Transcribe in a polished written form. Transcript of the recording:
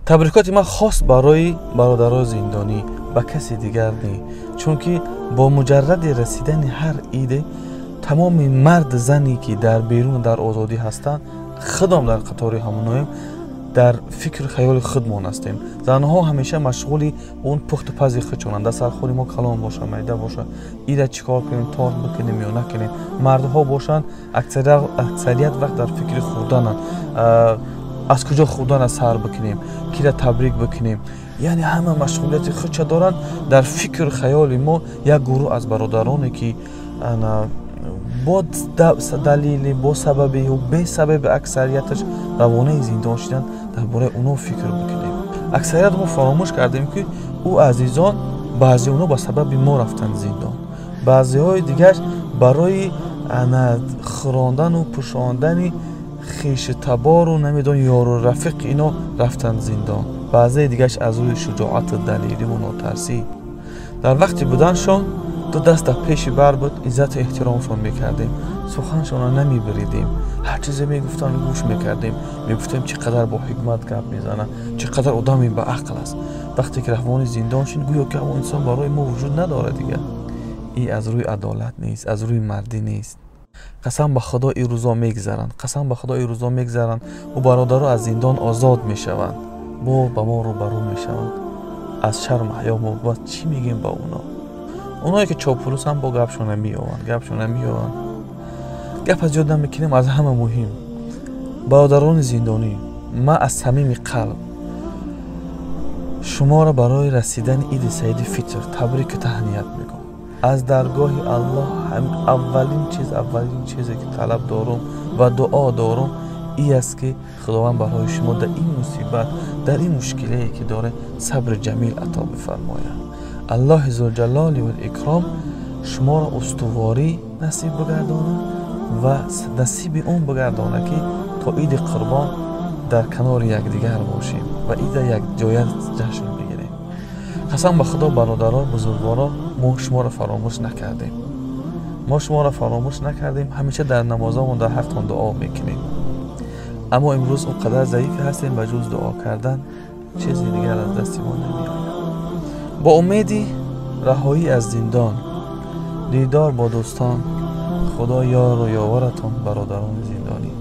تبریکات من خاص برای برادران زندانی و کسی دیگر نی، چون که با مجرد رسیدن هر عید تمام مرد زنی که در بیرون در آزادی هستند خودم در قطار همونایم در فکر خیال خودمان هستیم. زنها همیشه مشغولی اون پخت پز خودشونند، سرخوری ما کلام باشه میده باشه ایره چیکار کنیم تارت بکنیم یا نکنیم. مردها باشن اکثریت وقت در فکر خوردنن، از کجا خوردن سر بکنیم کی را تبریک بکنیم، یعنی همه مشغولیت خودش دارن. در فکر خیال ما یک گروه از برادرانی که با دلیل با سبب یا به سبب اکثریتش روانه زندان شدن درباره اونا فکر بکنیم. اکثریت ما فراموش کردیم که او عزیزان بعضی اونا با سبب ما رفتن زندان، بعضی های دیگرش برای خراندن و پوشاندن خیش تبار و نمیدون یار و رفیق اینا رفتن زندان، بعضی دیگرش از روی شجاعت دلیری و ناترسی. در وقتی بودنشان دو دست در پیش بر بود، عزت احترامشان میکردیم، سخنشان را نمیبریدیم، هر چیزی میگفتن گوش میکردیم، میگفتیم چقدر با حکمت گپ میزنن، چقدر آدمی با عقل است. وقتی که روان زندان شد گویا که اون انسان برای ما وجود نداره دیگه. این از روی عدالت نیست، از روی مردی نیست. قسم به خدا این روزا میگذرند، قسم به خدا این روزا میگذرند و برادرها از زندان آزاد میشوند، با ما رو برو میشوند. از شرم حیا ما چی میگیم با اونا؟ اونایی که چاپلوس هم با گپشون میآوند. گپ از یادم میکنیم. از همه مهم برادران زندانی، من از صمیم قلب شما را برای رسیدن عید سعید فطر تبریک و تهنیت میگم. از درگاه الله اولین چیزی که طلب دارم و دعا دارم این است که خداوند برای شما در این مصیبت، در این مشکلی که داره صبر جمیل عطا بفرماید. الله ذوالجلال و الاکرام شما را استواری نصیب بگردانه و نصیب اون بگردانه که تا عید قربان در کنار یکدیگر باشیم و عید یک جای جشن بگیریم. قسم به خدا برادران بزرگواران ما شما را فراموش نکردیم. همیشه در نمازامون در حقتان دعا میکنیم، اما امروز اونقدر ضعیف هستیم و جز دعا کردن چیزی دیگر از دستمون نمیآید. با امیدی رهایی از زندان، دیدار با دوستان، خدا یار و یاورتان برادران زندانی.